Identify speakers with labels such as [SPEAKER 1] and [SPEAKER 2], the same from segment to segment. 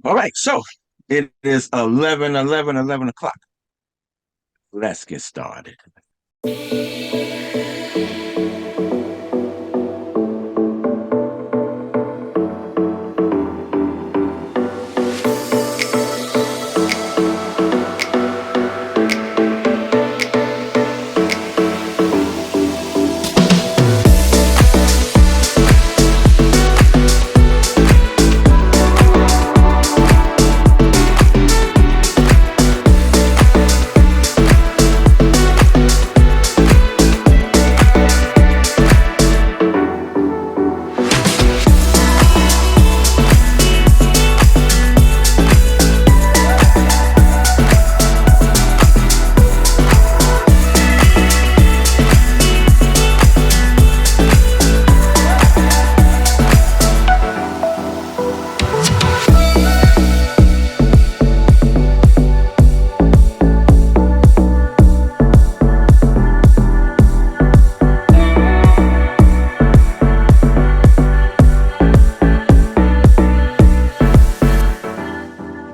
[SPEAKER 1] All right, so it is 11 o'clock. Let's get started.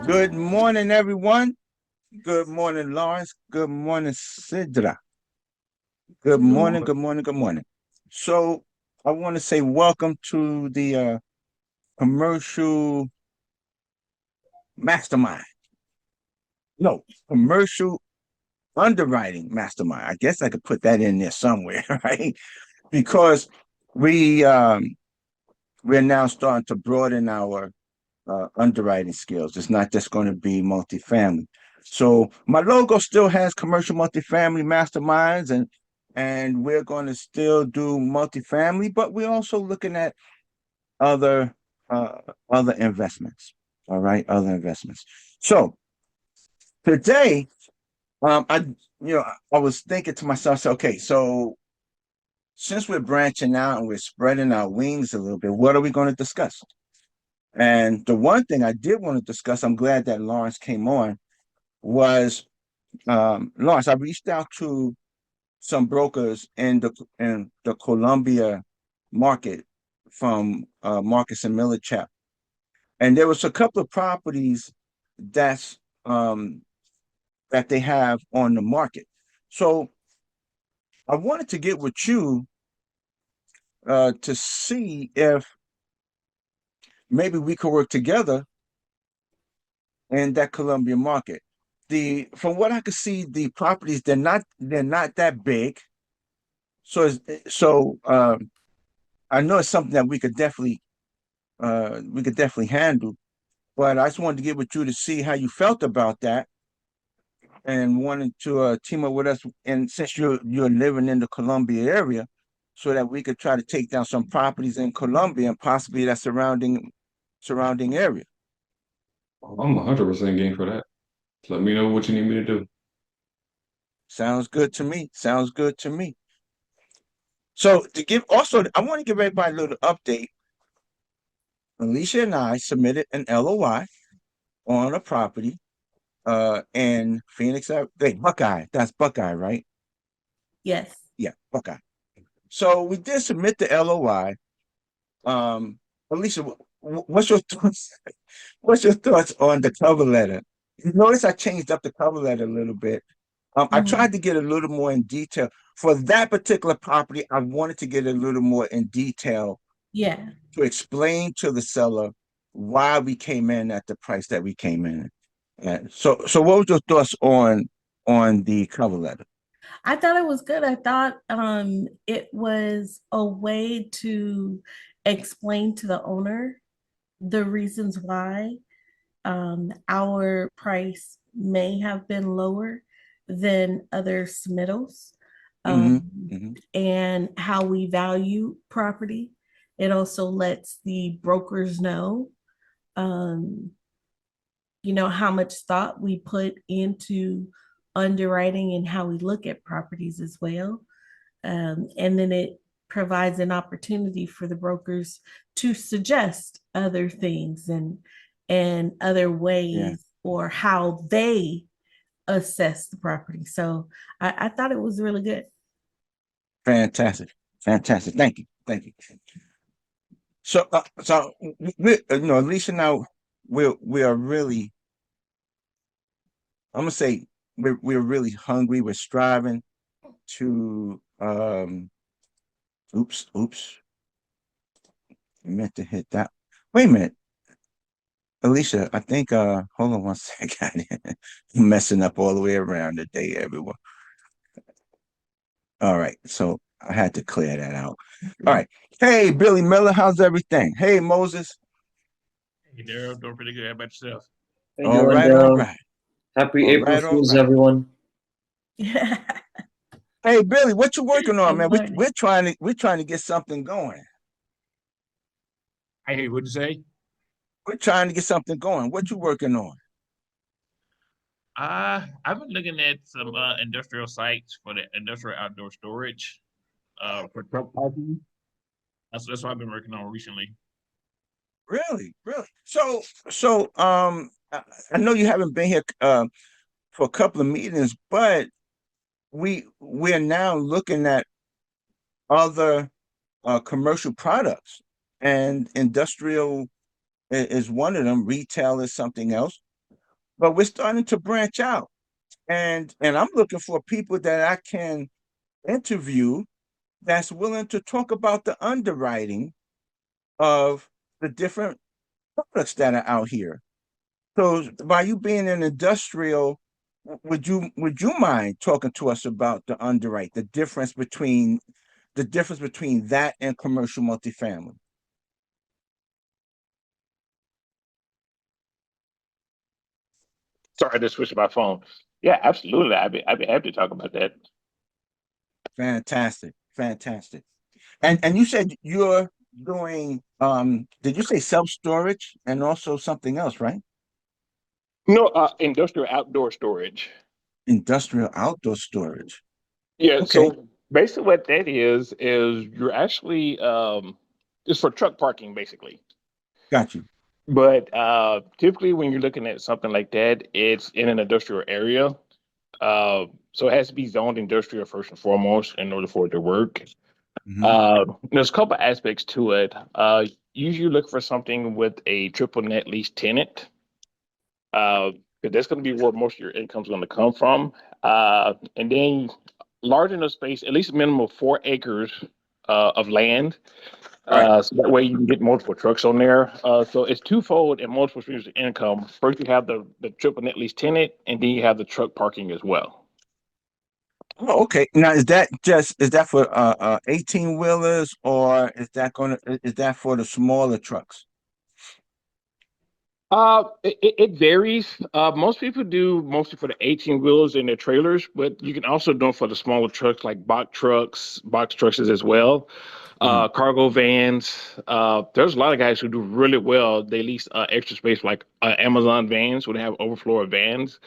[SPEAKER 1] Good morning, everyone. Good morning, Lawrence. Good morning, Sidra. Good
[SPEAKER 2] Good
[SPEAKER 1] morning,
[SPEAKER 2] morning.
[SPEAKER 1] good morning, good morning. So I want to say welcome to the commercial mastermind. No, commercial underwriting mastermind. I guess I could put that in there somewhere, right? Because we we're now starting to broaden our underwriting skills. It's not just going to be multifamily. So my logo still has commercial multifamily masterminds, and we're going to still do multifamily, but we're also looking at other uh, other investments. All right, other investments. So today, I was thinking to myself, so, okay, so since we're branching out and we're spreading our wings a little bit, what are we going to discuss? And the one thing I did want to discuss, I'm glad that Lawrence came on, was Lawrence. I reached out to some brokers in the Columbia market from Marcus and Miller Chap, and there was a couple of properties that's that they have on the market. So I wanted to get with you to see if maybe we could work together in that Columbia market. The From what I could see, the properties they're not that big. So I know it's something that we could definitely handle. But I just wanted to get with you to see how you felt about that and wanted to team up with us. And since you're living in the Columbia area, so that we could try to take down some properties in Columbia and possibly that surrounding area.
[SPEAKER 2] I'm 100% game for that. Let me know what you need me to do.
[SPEAKER 1] Sounds good to me. Sounds good to me. So I want to give everybody a little update. Alicia and I submitted an LOI on a property in Phoenix. Wait, Buckeye. That's Buckeye, right?
[SPEAKER 3] Yes.
[SPEAKER 1] Yeah, Buckeye. So we did submit the LOI. Alicia, what's your thoughts? What's your thoughts on the cover letter? You notice I changed up the cover letter a little bit. I tried
[SPEAKER 3] Mhm.
[SPEAKER 1] to get a little more in detail for that particular property. I wanted to get a little more in detail
[SPEAKER 3] Yeah.
[SPEAKER 1] to explain to the seller why we came in at the price that we came in. And so what was your thoughts on the cover letter?
[SPEAKER 3] I thought it was good. I thought it was a way to explain to the owner the reasons why our price may have been lower than other submittals,
[SPEAKER 1] Hmm.
[SPEAKER 3] um,
[SPEAKER 1] Hmm.
[SPEAKER 3] and how we value property. It also lets the brokers know um, how much thought we put into underwriting and how we look at properties as well. And then it provides an opportunity for the brokers to suggest other things and other
[SPEAKER 1] Yeah,
[SPEAKER 3] ways or how they assess the property. So I thought it was really good.
[SPEAKER 1] fantastic, fantastic. Thank you, thank you. So Alicia, now. we are really, I'm gonna say we're really hungry. We're striving to oops, I meant to hit that. Wait a minute, Alicia, I think hold on one second. I'm messing up all the way around today, everyone. All right, so I had to clear that out. All right. Hey, Billy Miller, how's everything? Hey, Moses.
[SPEAKER 4] Hey, Daryl, doing pretty good. How about yourself?
[SPEAKER 5] How you
[SPEAKER 1] All
[SPEAKER 5] doing,
[SPEAKER 1] right, all
[SPEAKER 5] Daryl?
[SPEAKER 1] right.
[SPEAKER 5] Happy
[SPEAKER 1] All
[SPEAKER 5] April
[SPEAKER 1] right, all
[SPEAKER 5] Fools,
[SPEAKER 1] right.
[SPEAKER 5] everyone.
[SPEAKER 3] Yeah.
[SPEAKER 1] Hey, Billy, what you working on,
[SPEAKER 3] Good
[SPEAKER 1] man?
[SPEAKER 3] morning.
[SPEAKER 1] We're trying to get something going.
[SPEAKER 4] Hey, what'd you say?
[SPEAKER 1] We're trying to get something going. What you working on?
[SPEAKER 4] I've been looking at some industrial sites for the industrial outdoor storage for truck parking. That's what I've been working on recently.
[SPEAKER 1] Really, really. I know you haven't been here for a couple of meetings, but we're now looking at other commercial products, and industrial is one of them. Retail is something else, but we're starting to branch out, and I'm looking for people that I can interview that's willing to talk about the underwriting of the different products that are out here. So by you being an industrial, would you mind talking to us about the underwrite, the difference between that and commercial multifamily?
[SPEAKER 4] Sorry, I just switched my phone. Yeah, absolutely. I'd be happy to talk about that.
[SPEAKER 1] Fantastic, fantastic. And you said you're doing did you say self-storage and also something else, right?
[SPEAKER 4] No, industrial outdoor storage.
[SPEAKER 1] Industrial outdoor storage.
[SPEAKER 4] Yeah,
[SPEAKER 1] Okay,
[SPEAKER 4] so basically what that is you're actually it's for truck parking basically.
[SPEAKER 1] got you.
[SPEAKER 4] But typically when you're looking at something like that, it's in an industrial area. So it has to be zoned industrial first and foremost in order for it to work.
[SPEAKER 1] Hmm.
[SPEAKER 4] There's a couple aspects to it. Usually look for something with a triple net lease tenant. Uh, 'Cause that's going to be where most of your income is going to come from. And then large enough space, at least a minimum of 4 acres of land.
[SPEAKER 1] Right.
[SPEAKER 4] So that way you can get multiple trucks on there. So it's twofold and multiple streams of income. First, you have the triple net lease tenant, and then you have the truck parking as well.
[SPEAKER 1] Oh, okay. Now, is that for 18 wheelers, or is that for the smaller trucks?
[SPEAKER 4] It varies. Most people do mostly for the 18 wheels and their trailers, but you can also do it for the smaller trucks like box trucks as well.
[SPEAKER 1] Mm,
[SPEAKER 4] Cargo vans. There's a lot of guys who do really well. They lease extra space like Amazon vans when they have overflow of vans.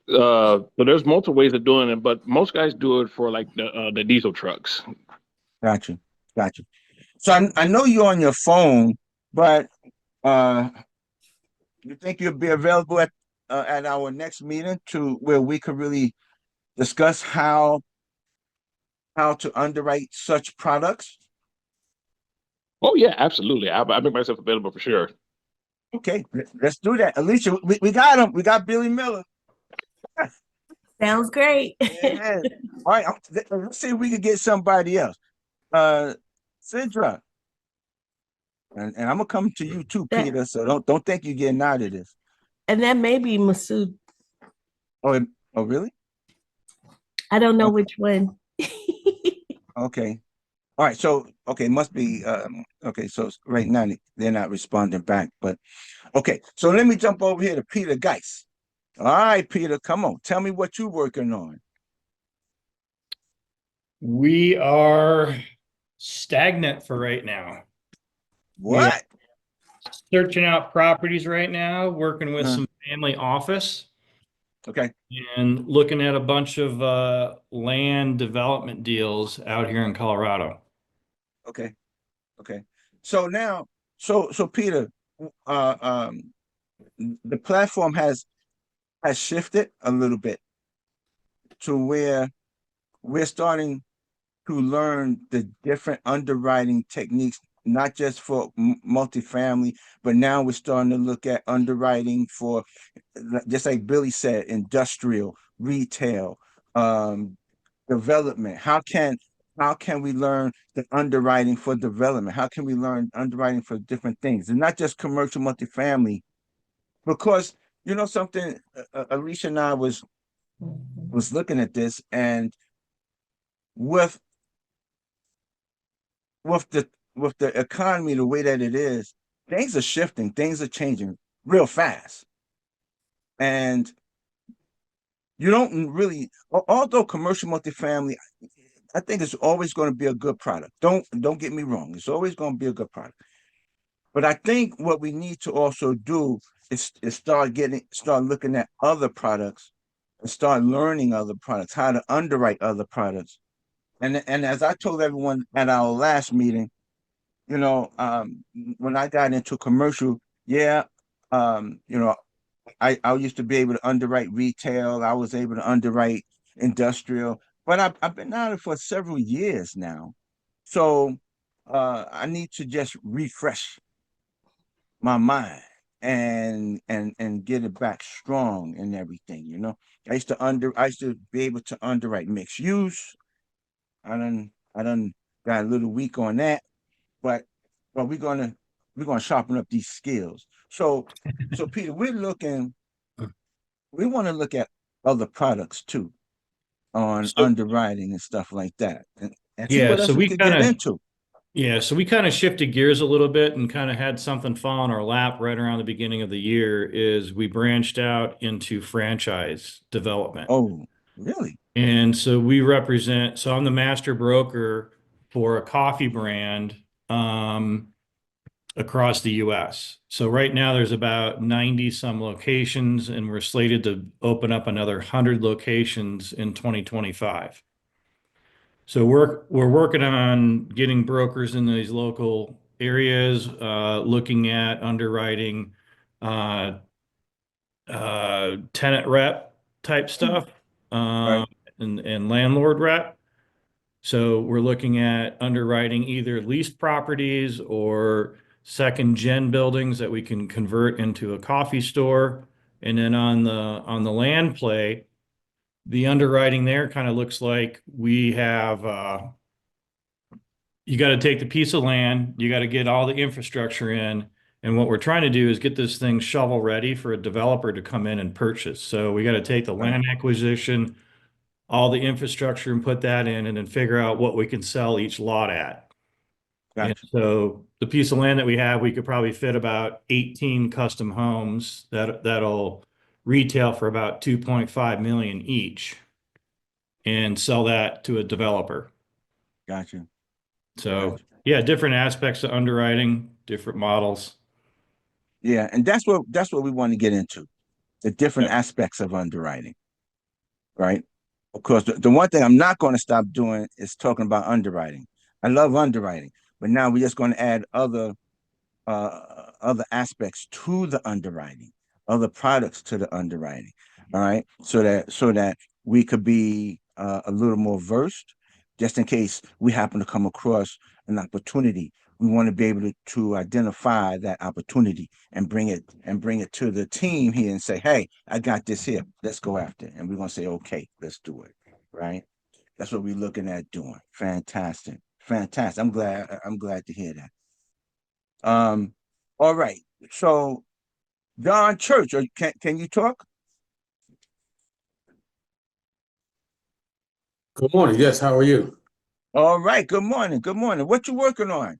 [SPEAKER 4] So there's multiple ways of doing it, but most guys do it for like the diesel trucks.
[SPEAKER 1] got you, got you. So I know you're on your phone, but uh, you think you'll be available at our next meeting to where we could really discuss how to underwrite such products?
[SPEAKER 4] Oh yeah, absolutely. I make myself available for sure.
[SPEAKER 1] Okay, let's do that. Alicia, we got him. We got Billy Miller.
[SPEAKER 3] Sounds great.
[SPEAKER 1] Yeah. All right, let's see if we could get somebody else. Uh, Sidra, and I'm gonna come to you too,
[SPEAKER 3] That
[SPEAKER 1] Peter. So don't think you're getting out of this.
[SPEAKER 3] and that may be Masood.
[SPEAKER 1] Oh, oh, really?
[SPEAKER 3] I don't know
[SPEAKER 1] Okay,
[SPEAKER 3] which one.
[SPEAKER 1] okay. All right. So okay, must be okay. So right now they're not responding back, but okay. So let me jump over here to Peter Geis. All right, Peter, come on. Tell me what you're working on.
[SPEAKER 6] We are stagnant for right now. We are
[SPEAKER 1] What?
[SPEAKER 6] searching out properties right now, working with
[SPEAKER 1] Uh,
[SPEAKER 6] some family office
[SPEAKER 1] okay.
[SPEAKER 6] and looking at a bunch of land development deals out here in Colorado.
[SPEAKER 1] Okay. Okay. So now, so Peter, uh, um, the platform has shifted a little bit to where we're starting to learn the different underwriting techniques not just for multifamily, but now we're starting to look at underwriting for, just like Billy said, industrial, retail, um, development. How can we learn the underwriting for development? How can we learn underwriting for different things, and not just commercial multifamily? Because you know something, Alicia and I was looking at this, and with with the with the economy the way that it is, things are shifting, things are changing real fast. And you don't really, although commercial multifamily, I think it's always going to be a good product. Don't get me wrong, it's always going to be a good product. But I think what we need to also do is start looking at other products and start learning other products, how to underwrite other products. And as I told everyone at our last meeting, you know, when I got into commercial, yeah, you know, I used to be able to underwrite retail. I was able to underwrite industrial, but I've been at it for several years now. So I need to just refresh my mind and get it back strong and everything, you know. I used to be able to underwrite mixed use. I done got a little weak on that, but we're gonna sharpen up these skills. So Peter, we want to look at other products too on
[SPEAKER 6] So
[SPEAKER 1] underwriting and stuff like that, and see
[SPEAKER 6] yeah,
[SPEAKER 1] what
[SPEAKER 6] so
[SPEAKER 1] else we
[SPEAKER 6] we
[SPEAKER 1] could
[SPEAKER 6] kind
[SPEAKER 1] get
[SPEAKER 6] of
[SPEAKER 1] into.
[SPEAKER 6] yeah, so we kind of shifted gears a little bit and kind of had something fall in our lap right around the beginning of the year is we branched out into franchise development.
[SPEAKER 1] Oh, really?
[SPEAKER 6] And so we represent, so I'm the master broker for a coffee brand across the US. So right now there's about 90 some locations and we're slated to open up another 100 locations in 2025. So we're working on getting brokers in these local areas, looking at underwriting, uh, tenant rep type stuff,
[SPEAKER 1] Right.
[SPEAKER 6] um, and landlord rep. So we're looking at underwriting either leased properties or second gen buildings that we can convert into a coffee store. And then on the land play, the underwriting there kind of looks like we have you got to take the piece of land, you got to get all the infrastructure in. And what we're trying to do is get this thing shovel ready for a developer to come in and purchase. So we got to take the
[SPEAKER 1] Right.
[SPEAKER 6] land acquisition, all the infrastructure and put that in and then figure out what we can sell each lot at. And
[SPEAKER 1] Gotcha.
[SPEAKER 6] so the piece of land that we have, we could probably fit about 18 custom homes that'll retail for about 2.5 million each and sell that to a developer.
[SPEAKER 1] Gotcha.
[SPEAKER 6] So
[SPEAKER 1] Gotcha.
[SPEAKER 6] yeah, different aspects of underwriting, different models.
[SPEAKER 1] Yeah, and that's what we want to get into, the different
[SPEAKER 6] Yep.
[SPEAKER 1] aspects of underwriting, right? Of course, the one thing I'm not going to stop doing is talking about underwriting. I love underwriting, but now we're just going to add other aspects to the underwriting, other products to the underwriting. All right, so that we could be a little more versed, just in case we happen to come across an opportunity. We want to be able to identify that opportunity and bring it to the team here and say, "Hey, I got this here. Let's go after it." And we're gonna say, "Okay, let's do it." Right? That's what we're looking at doing. Fantastic, fantastic. I'm glad to hear that. Um, all right. So Don Church, can you talk?
[SPEAKER 5] Good morning. Yes, how are you?
[SPEAKER 1] All right. Good morning. Good morning. What you working on?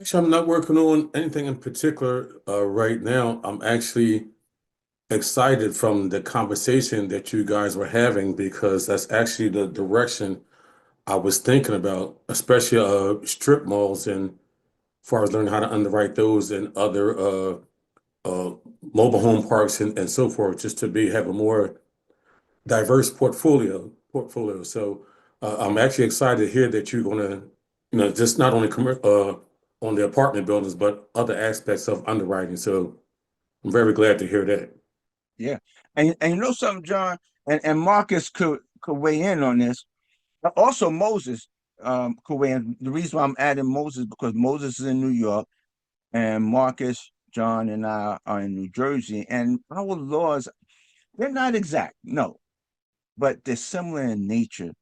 [SPEAKER 5] Actually, I'm not working on anything in particular right now. I'm actually excited from the conversation that you guys were having because that's actually the direction I was thinking about, especially strip malls and as far as learning how to underwrite those and other uh, mobile home parks and so forth, just to have a more diverse portfolio. So I'm actually excited to hear that you're going to, just not only on the apartment buildings, but other aspects of underwriting. So I'm very glad to hear that.
[SPEAKER 1] Yeah. And you know something, John, and Marcus could weigh in on this. Also Moses. Kuwait, the reason why I'm adding Moses because Moses is in New York and Marcus, John, and I are in New Jersey, and our laws, they're not exact, no, but they're similar in nature.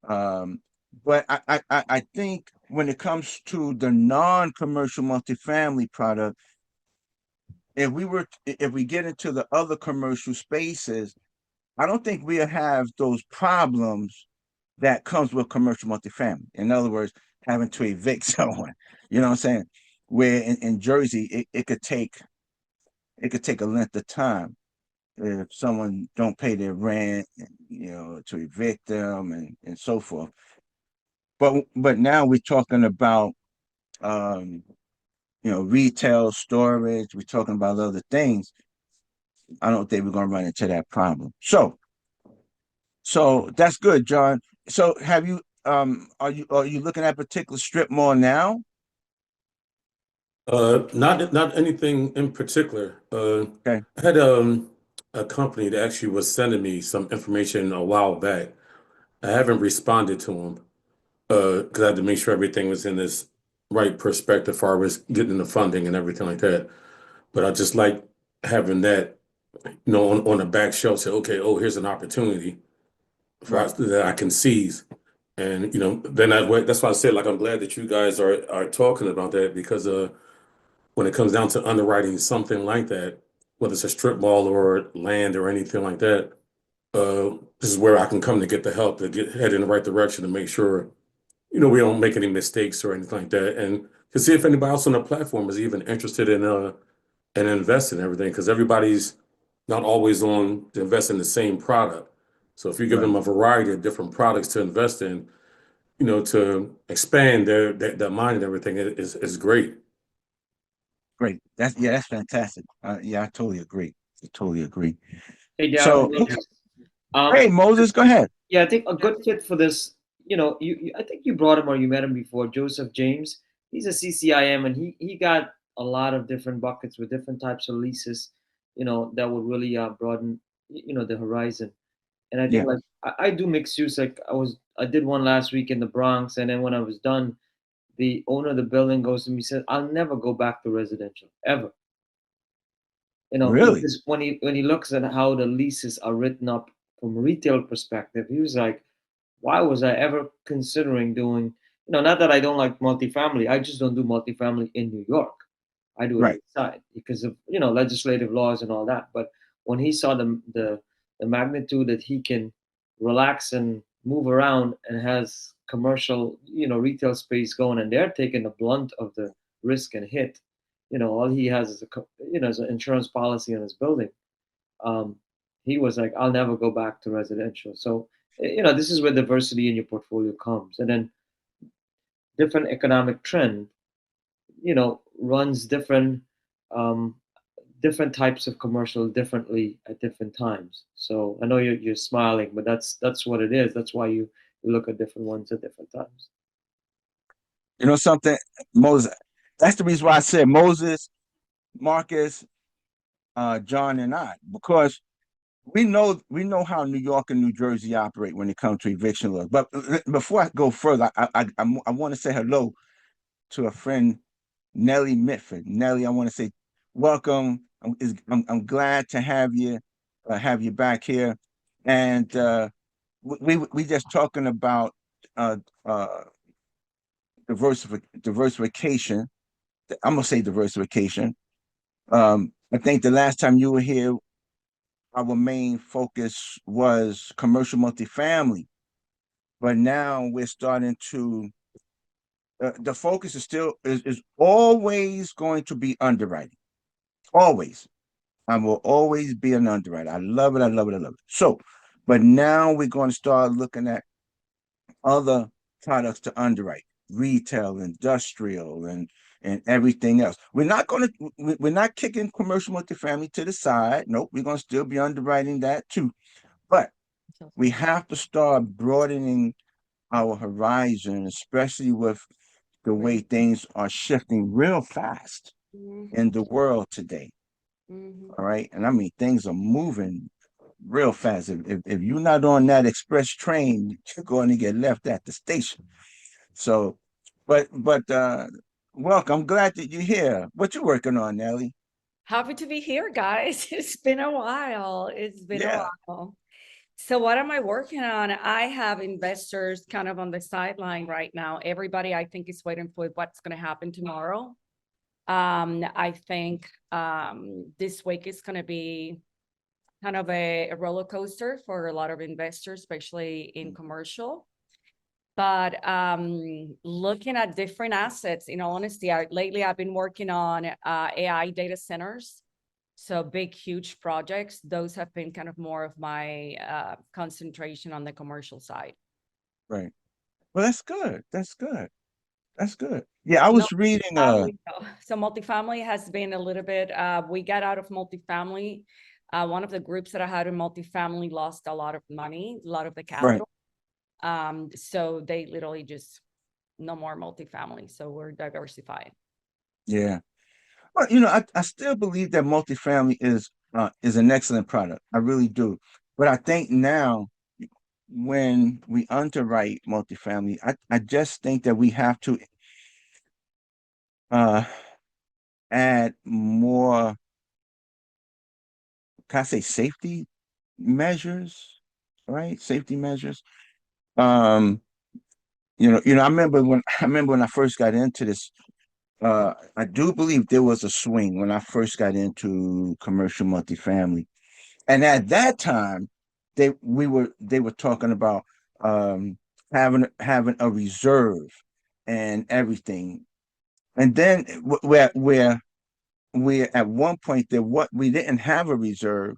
[SPEAKER 1] Um, but I think when it comes to the non-commercial multifamily product, if we get into the other commercial spaces, I don't think we'll have those problems that comes with commercial multifamily. In other words, having to evict someone. You know what I'm saying? Where in Jersey, it could take a length of time if someone don't pay their rent, to evict them and so forth. But now we're talking about um, retail storage. We're talking about other things. I don't think we're gonna run into that problem. So that's good, John. So have you are you looking at a particular strip mall now?
[SPEAKER 5] Not anything in particular.
[SPEAKER 1] Okay,
[SPEAKER 5] I had a company that actually was sending me some information a while back. I haven't responded to them because I had to make sure everything was in this right perspective as far as getting the funding and everything like that. But I just like having that, on the back shelf. Say, okay, oh, here's an opportunity for
[SPEAKER 1] right,
[SPEAKER 5] us that I can seize. And then that's why I said, like, I'm glad that you guys are talking about that because when it comes down to underwriting something like that, whether it's a strip mall or land or anything like that, this is where I can come to get the help to get head in the right direction to make sure, we don't make any mistakes or anything like that. And to see if anybody else on the platform is even interested in investing in everything, because everybody's not always on to invest in the same product. So if you give
[SPEAKER 1] right,
[SPEAKER 5] them a variety of different products to invest in, to expand their mind and everything is great.
[SPEAKER 1] great. That's fantastic. Yeah, I totally agree. I totally agree.
[SPEAKER 7] Hey, Darren,
[SPEAKER 1] So,
[SPEAKER 7] Moses.
[SPEAKER 1] hey, Moses, go ahead.
[SPEAKER 7] Yeah, I think a good fit for this, I think you brought him or you met him before, Joseph James. He's a CCIM and he got a lot of different buckets with different types of leases, that would really broaden, the horizon. And I think
[SPEAKER 1] Yeah,
[SPEAKER 7] like I do mixed use. Like I did one last week in the Bronx, and then when I was done, the owner of the building goes to me, says, "I'll never go back to residential ever."
[SPEAKER 1] really,
[SPEAKER 7] Because when he looks at how the leases are written up from a retail perspective, he was like, why was I ever considering doing, not that I don't like multifamily, I just don't do multifamily in New York. I do it
[SPEAKER 1] right,
[SPEAKER 7] outside because of, legislative laws and all that. But when he saw the magnitude that he can relax and move around and has commercial, retail space going, and they're taking the blunt of the risk and hit, all he has is is an insurance policy on his building. um, he was like, I'll never go back to residential. So, this is where diversity in your portfolio comes. And then different economic trend, runs um, different types of commercial differently at different times. So I know you're smiling, but that's what it is. That's why you look at different ones at different times.
[SPEAKER 1] you know something, Moses. That's the reason why I said Moses, Marcus, John, and I, because we know how New York and New Jersey operate when it comes to eviction laws. But before I go further, I want to say hello to a friend, Nellie Mitford. Nellie, I want to say welcome. I'm glad to have you back here, and we just talking about uh, uh, diversification. I'm gonna say diversification. I think the last time you were here, our main focus was commercial multifamily, but now we're starting to. The focus is always going to be underwriting. Always. I will always be an underwriter. I love it. I love it. I love it. So, but now we're going to start looking at other products to underwrite, retail, industrial, and everything else. We're not kicking commercial multifamily to the side. Nope, we're going to still be underwriting that too. But we have to start broadening our horizon, especially with the way things are shifting real fast in the world today. All right. And I mean, things are moving real fast. If you're not on that express train, you're going to get left at the station. So, but welcome. I'm glad that you're here. What you working on, Nelly?
[SPEAKER 8] Happy to be here, guys. It's been a while. It's been a
[SPEAKER 1] Yeah,
[SPEAKER 8] while. So what am I working on? I have investors kind of on the sideline right now. Everybody, I think, is waiting for what's going to happen tomorrow. I think this week is going to be kind of a roller coaster for a lot of investors, especially in commercial. But looking at different assets, in all honesty, lately I've been working on AI data centers. So big, huge projects. Those have been kind of more of my concentration on the commercial side.
[SPEAKER 1] right. Well, that's good. That's good. That's good. Yeah, I
[SPEAKER 8] No,
[SPEAKER 1] was reading.
[SPEAKER 8] so multifamily has been a little bit. We got out of multifamily. One of the groups that I had in multifamily lost a lot of money, a lot of the
[SPEAKER 1] Right.
[SPEAKER 8] capital. So they literally just no more multifamily. So we're diversifying.
[SPEAKER 1] Yeah. Well, you know, I still believe that multifamily is an excellent product. I really do. But I think now when we underwrite multifamily, I just think that we have to uh add more, can I say safety measures, right? Safety measures. Um, I remember when I first got into this, I do believe there was a swing when I first got into commercial multifamily. And at that time, they were talking about um having a reserve and everything. And then where at one point there what we didn't have a reserve,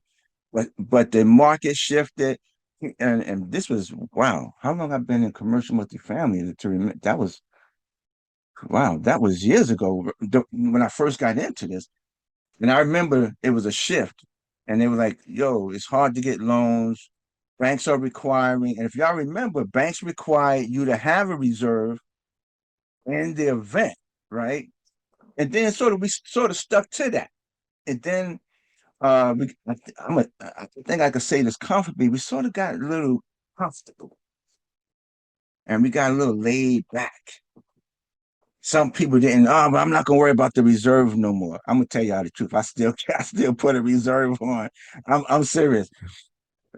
[SPEAKER 1] but the market shifted. And this was, wow, how long I've been in commercial multifamily to remember that was, wow, that was years ago when I first got into this. And I remember it was a shift, and they were like, yo, it's hard to get loans. Banks are requiring, and if y'all remember, banks require you to have a reserve in the event, right? And then we sort of stuck to that. And then I think I could say this comfortably. We sort of got a little comfortable and we got a little laid back. Some people didn't. Oh, but I'm not gonna worry about the reserve no more. I'm gonna tell y'all the truth. I still put a reserve on. I'm serious.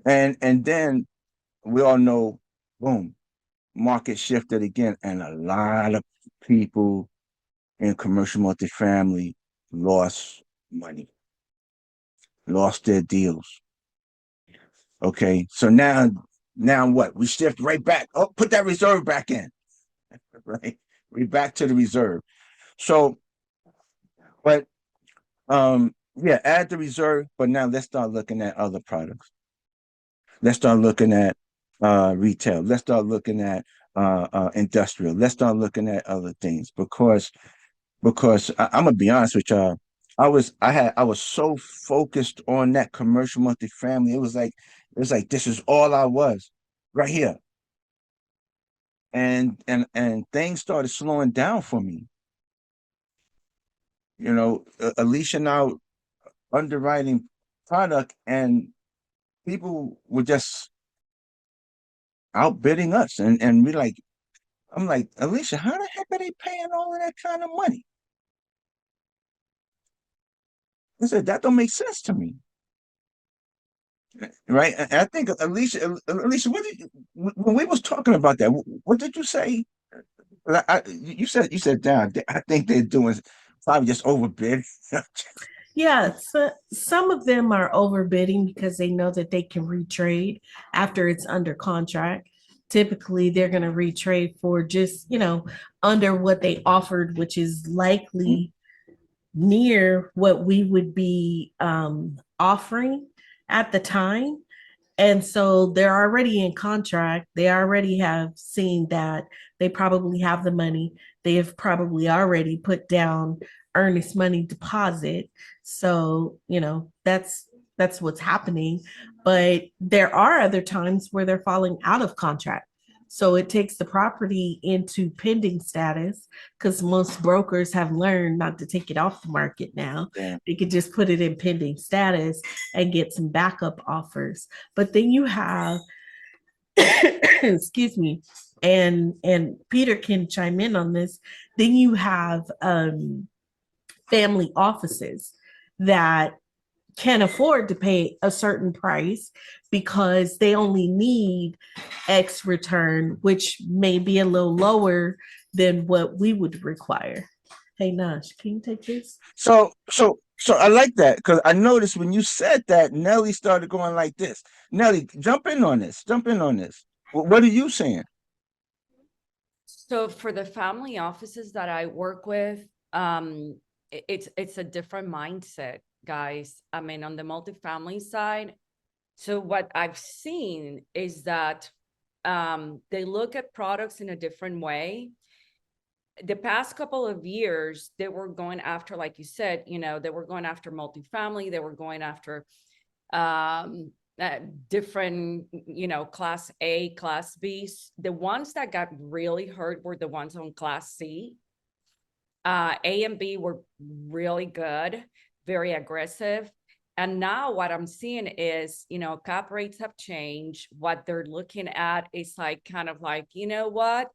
[SPEAKER 1] And then we all know, boom, market shifted again, and a lot of people in commercial multifamily lost money, lost their deals. Okay, so now what? We shift right back. Oh, put that reserve back in, right? We back to the reserve. So, but yeah, add the reserve, but now let's start looking at other products. Let's start looking at retail. Let's start looking at industrial. Let's start looking at other things because I'm gonna be honest with y'all. I was so focused on that commercial multifamily. It was like this is all I was right here. And things started slowing down for me. Alicia now underwriting product, and people were just outbidding us, and I'm like, Alicia, how the heck are they paying all of that kind of money? I said, that don't make sense to me. Right. And I think Alicia, when we was talking about that, what did you say? You said, "Damn, I think they're doing probably just overbid."
[SPEAKER 3] Yeah, so some of them are overbidding because they know that they can retrade after it's under contract. Typically, they're going to retrade for just, under what they offered, which is likely near what we would be offering at the time. And so they're already in contract. They already have seen that they probably have the money. They have probably already put down earnest money deposit. So, that's what's happening. But there are other times where they're falling out of contract. So it takes the property into pending status because most brokers have learned not to take it off the market now.
[SPEAKER 1] Yeah.
[SPEAKER 3] They could just put it in pending status and get some backup offers. But then you have, excuse me, and Peter can chime in on this. Then you have family offices that can afford to pay a certain price because they only need X return, which may be a little lower than what we would require. Hey Nash, can you take this?
[SPEAKER 1] So I like that because I noticed when you said that, Nelly started going like this. Nelly, jump in on this. Jump in on this. What are you saying?
[SPEAKER 8] So for the family offices that I work with, it's a different mindset, guys. I mean, on the multifamily side, so what I've seen is that they look at products in a different way. The past couple of years, they were going after, like you said, they were going after multifamily, they were going after um, different, class A, class B. The ones that got really hurt were the ones on class C. A and B were really good, very aggressive. And now what I'm seeing is, cap rates have changed. What they're looking at is like, kind of like, you know what?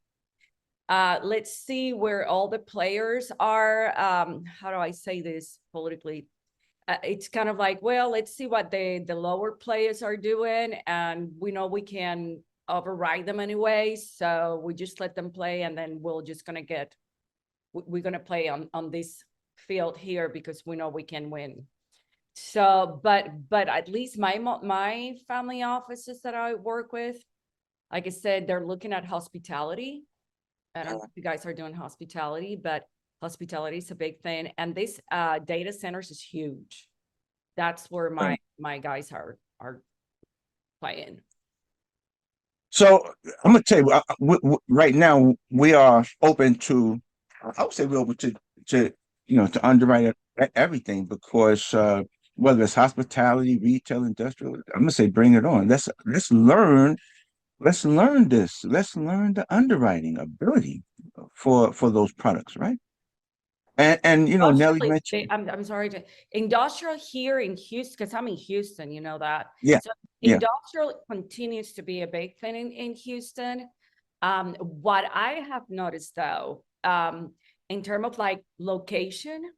[SPEAKER 8] Let's see where all the players are. How do I say this politically? It's kind of like, well, let's see what the lower players are doing, and we know we can override them anyway. So we just let them play, and then we're gonna play on this field here because we know we can win. So, but at least my family offices that I work with, like I said, they're looking at hospitality. I don't know if you guys are doing hospitality, but hospitality is a big thing. And this data centers is huge. That's where my guys are playing.
[SPEAKER 1] So I'm gonna tell you, right now we are open to. I would say we're open to underwrite everything because whether it's hospitality, retail, industrial, I'm gonna say bring it on. Let's learn. Let's learn this. Let's learn the underwriting ability for those products, right? And Nelly mentioned.
[SPEAKER 8] I'm sorry industrial here in Houston, because I'm in Houston, you know that.
[SPEAKER 1] Yeah,
[SPEAKER 8] So
[SPEAKER 1] yeah.
[SPEAKER 8] industrial continues to be a big thing in Houston. What I have noticed though, in terms of like location,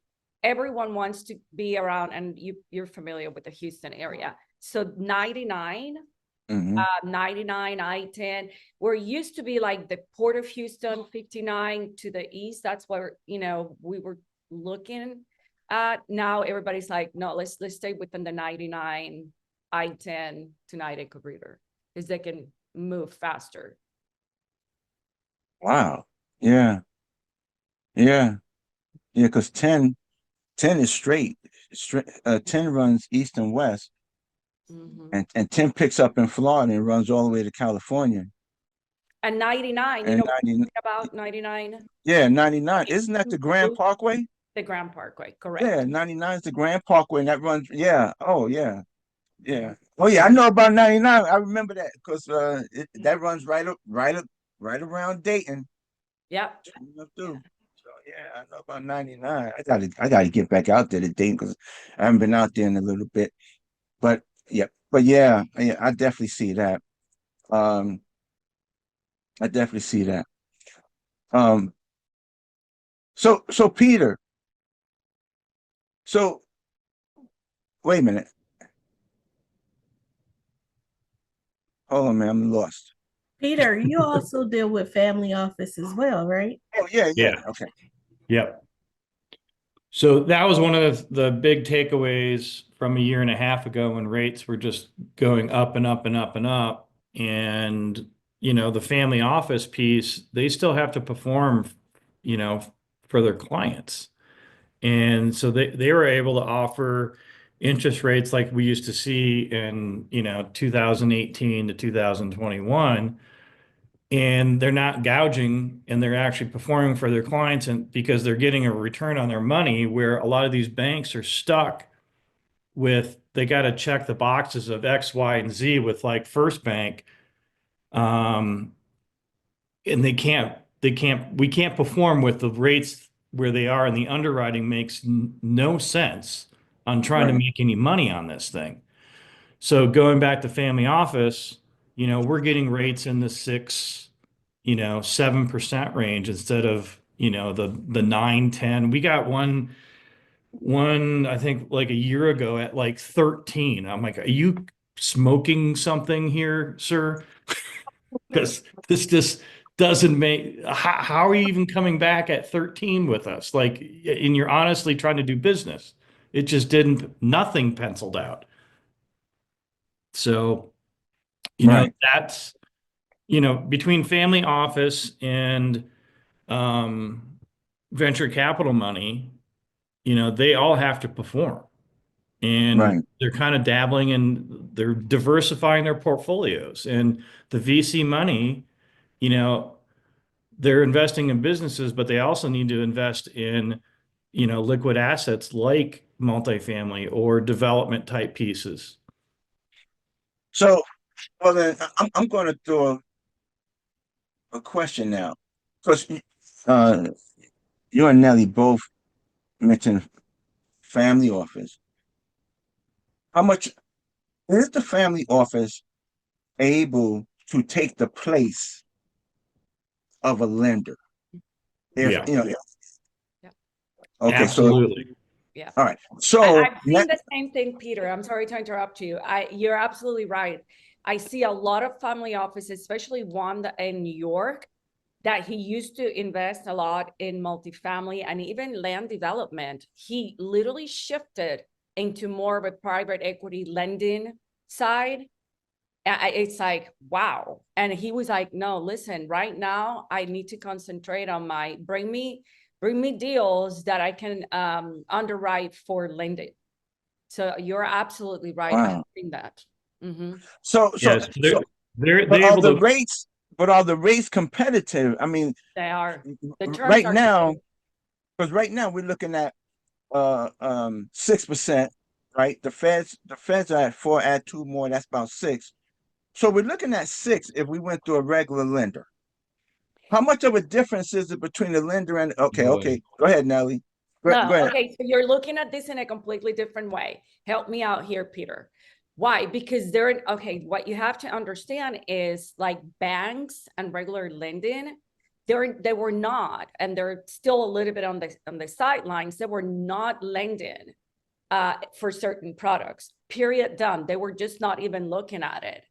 [SPEAKER 8] everyone wants to be around, and you're familiar with the Houston area. So 99,
[SPEAKER 1] Mhm.
[SPEAKER 8] 99, I-10, where it used to be like the Port of Houston, 59 to the east. That's where, we were looking at. Now everybody's like, no, let's stay within the 99, I-10 to 90 corridor because they can move faster.
[SPEAKER 1] Wow. Yeah. Yeah. Yeah. Because 10 is straight. 10 runs east and west,
[SPEAKER 8] Mhm.
[SPEAKER 1] and 10 picks up in Florida and runs all the way to California.
[SPEAKER 8] And 99,
[SPEAKER 1] And 90,
[SPEAKER 8] about 99,
[SPEAKER 1] yeah, 99. Isn't that the Grand Parkway?
[SPEAKER 8] the Grand Parkway, correct.
[SPEAKER 1] Yeah, 99 is the Grand Parkway, and that runs. Yeah. Oh, yeah. Yeah. Oh, yeah. I know about 99. I remember that because that runs right around Dayton.
[SPEAKER 8] Yep.
[SPEAKER 1] Up through. So yeah, I know about 99. I gotta get back out there to Dayton because I haven't been out there in a little bit. But yeah, yeah, I definitely see that. Um, I definitely see that. Um, so Peter, so wait a minute. Hold on, man, I'm lost.
[SPEAKER 3] Peter, you also deal with family office as well, right?
[SPEAKER 1] Oh yeah, yeah.
[SPEAKER 6] Yeah.
[SPEAKER 1] Okay.
[SPEAKER 6] Yep. So that was one of the big takeaways from a year and a half ago when rates were just going up and up and up and up. And, the family office piece, they still have to perform, for their clients. And so they were able to offer interest rates like we used to see in, 2018 to 2021, and they're not gouging and they're actually performing for their clients, and because they're getting a return on their money, where a lot of these banks are stuck with, they got to check the boxes of X, Y, and Z with like First Bank. Um, and we can't perform with the rates where they are, and the underwriting makes no sense on trying to
[SPEAKER 1] Right.
[SPEAKER 6] make any money on this thing. So going back to family office, we're getting rates in the 7% range instead of, the 9, 10. We got one, I think like a year ago at like 13. I'm like, are you smoking something here, sir? Because this just doesn't make, how are you even coming back at 13 with us? Like, and you're honestly trying to do business. It just nothing penciled out. So,
[SPEAKER 1] Right.
[SPEAKER 6] that's, between family office and um, venture capital money, they all have to perform. And
[SPEAKER 1] Right.
[SPEAKER 6] they're kind of dabbling in, they're diversifying their portfolios. And the VC money, you know, they're investing in businesses, but they also need to invest in, liquid assets like multifamily or development type pieces.
[SPEAKER 1] So, well, then I'm going to throw a question now, because uh, you and Nelly both mentioned family office. How much is the family office able to take the place of a lender? If
[SPEAKER 6] Yeah,
[SPEAKER 1] okay, so
[SPEAKER 6] absolutely.
[SPEAKER 8] Yeah.
[SPEAKER 1] all right, so
[SPEAKER 8] I've seen the same thing, Peter. I'm sorry to interrupt you. You're absolutely right. I see a lot of family offices, especially one in New York, that he used to invest a lot in multifamily and even land development. He literally shifted into more of a private equity lending side. It's like, wow. And he was like, no, listen, right now I need to concentrate on bring me deals that I can underwrite for lending. So you're absolutely right. I've
[SPEAKER 1] wow.
[SPEAKER 8] seen that. Mm-hmm.
[SPEAKER 1] So
[SPEAKER 6] Yes,
[SPEAKER 1] but
[SPEAKER 6] they're able to.
[SPEAKER 1] are the rates competitive? I mean,
[SPEAKER 8] They are. The terms
[SPEAKER 1] right
[SPEAKER 8] are
[SPEAKER 1] now,
[SPEAKER 8] good.
[SPEAKER 1] because right now we're looking at 6%, right? The feds are at 4, add 2 more, that's about 6. So we're looking at 6 if we went through a regular lender. How much of a difference is it between the lender and
[SPEAKER 2] Boy,
[SPEAKER 1] okay. Go ahead, Nelly. Go
[SPEAKER 8] No,
[SPEAKER 1] ahead.
[SPEAKER 8] okay, so you're looking at this in a completely different way. Help me out here, Peter. Why? Because okay, what you have to understand is like banks and regular lending, they were not, and they're still a little bit on the sidelines, they were not lending for certain products. Period, done. They were just not even looking at it.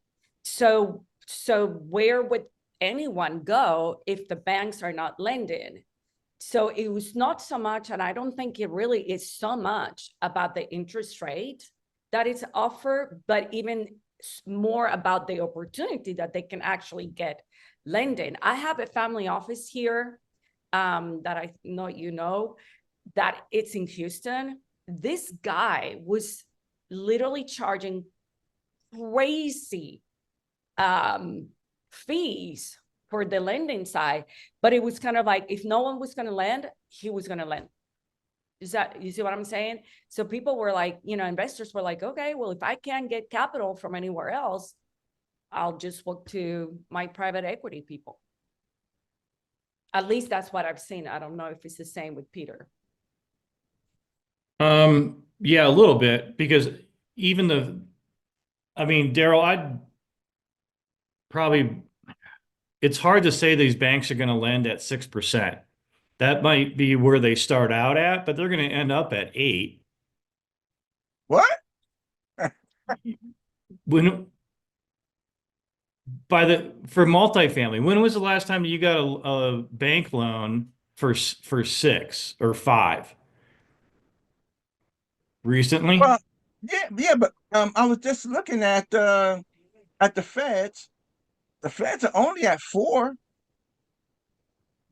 [SPEAKER 8] So where would anyone go if the banks are not lending? So it was not so much, and I don't think it really is so much about the interest rate that is offered, but even more about the opportunity that they can actually get lending. I have a family office here that I know, that it's in Houston. This guy was literally charging crazy fees for the lending side, but it was kind of like if no one was going to lend, he was going to lend. Is that, you see what I'm saying? So people were like, investors were like, okay, well, if I can't get capital from anywhere else, I'll just look to my private equity people. At least that's what I've seen. I don't know if it's the same with Peter.
[SPEAKER 6] Yeah, a little bit, because even I mean, Daryl, probably, it's hard to say these banks are going to lend at 6%. That might be where they start out at, but they're going to end up at 8.
[SPEAKER 1] What?
[SPEAKER 6] When for multifamily, when was the last time you got a bank loan for 6 or 5? Recently?
[SPEAKER 1] Well, yeah, but I was just looking at the feds. The feds are only at 4.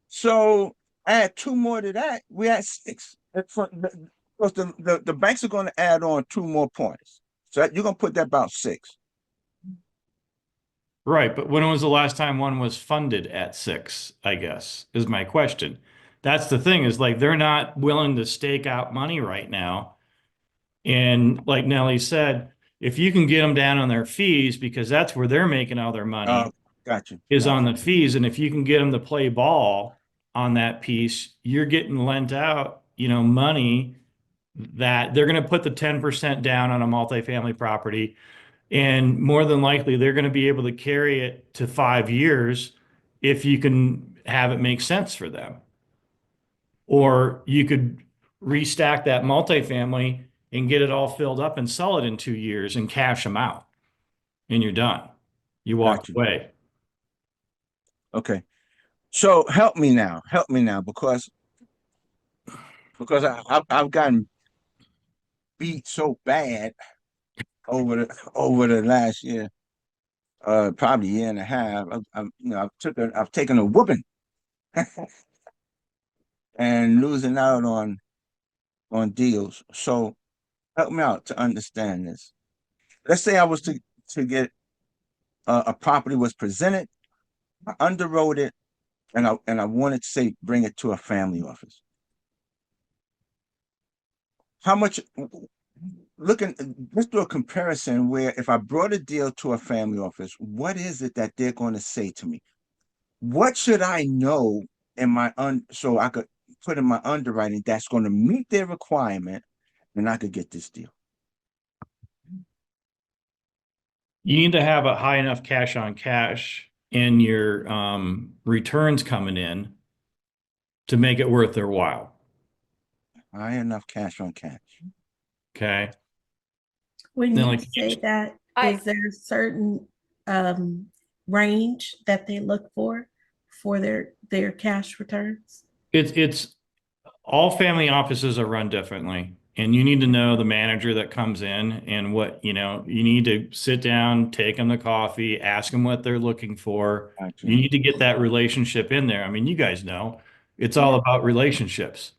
[SPEAKER 1] So add 2 more to that, we're at 6. Because the banks are going to add on 2 more points. So you're going to put that about 6.
[SPEAKER 6] Right, but when was the last time one was funded at 6, I guess, is my question. That's the thing, is like they're not willing to stake out money right now. And like Nelly said, if you can get them down on their fees, because that's where they're making all their money,
[SPEAKER 1] Got you.
[SPEAKER 6] is
[SPEAKER 1] Got
[SPEAKER 6] on
[SPEAKER 1] you.
[SPEAKER 6] the fees. And if you can get them to play ball on that piece, you're getting lent out, money that they're going to put the 10% down on a multifamily property. And more than likely, they're going to be able to carry it to 5 years if you can have it make sense for them. Or you could restack that multifamily and get it all filled up and sell it in 2 years and cash them out. And you're done. You walk
[SPEAKER 1] Got you.
[SPEAKER 6] away.
[SPEAKER 1] Okay. So help me now. Help me now because I've gotten beat so bad over the last year, probably year and a half. I've taken a whooping and losing out on deals. So help me out to understand this. Let's say I was to get a property was presented, I underwrote it, and I wanted to say bring it to a family office. How much? Looking, let's do a comparison where if I brought a deal to a family office, what is it that they're going to say to me? What should I know in so I could put in my underwriting that's going to meet their requirement and I could get this deal?
[SPEAKER 6] You need to have a high enough cash on cash and your returns coming in to make it worth their while.
[SPEAKER 1] High enough cash on cash.
[SPEAKER 6] Okay.
[SPEAKER 3] When
[SPEAKER 6] Then,
[SPEAKER 3] you
[SPEAKER 6] like,
[SPEAKER 3] say that,
[SPEAKER 8] I-
[SPEAKER 3] is there a certain range that they look for their cash returns?
[SPEAKER 6] it's all family offices are run differently. And you need to know the manager that comes in and what, you need to sit down, take them the coffee, ask them what they're looking for.
[SPEAKER 1] Got
[SPEAKER 6] You
[SPEAKER 1] you.
[SPEAKER 6] need to get that relationship in there. I mean, you guys know it's all about relationships.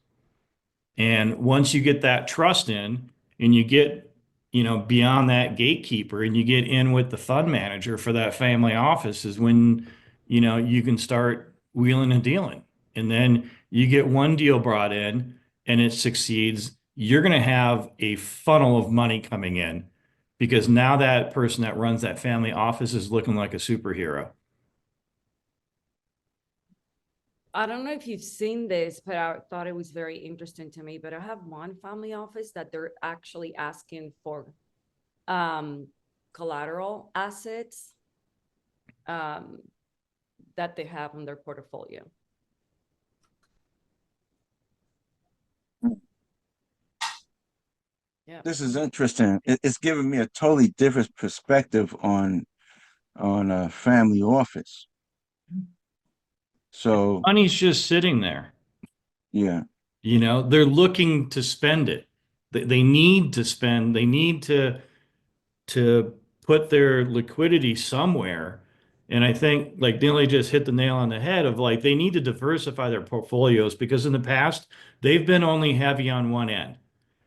[SPEAKER 6] And once you get that trust in and you get, beyond that gatekeeper and you get in with the fund manager for that family office is when, you can start wheeling and dealing. And then you get one deal brought in and it succeeds, you're going to have a funnel of money coming in because now that person that runs that family office is looking like a superhero.
[SPEAKER 8] I don't know if you've seen this, but I thought it was very interesting to me. But I have one family office that they're actually asking for collateral assets that they have on their portfolio. Yeah.
[SPEAKER 1] This is interesting. It's giving me a totally different perspective on a family office. So
[SPEAKER 6] Money's just sitting there.
[SPEAKER 1] yeah,
[SPEAKER 6] They're looking to spend it. They need to spend, they need to put their liquidity somewhere. And I think like Dilly just hit the nail on the head of like they need to diversify their portfolios because in the past they've been only heavy on one end.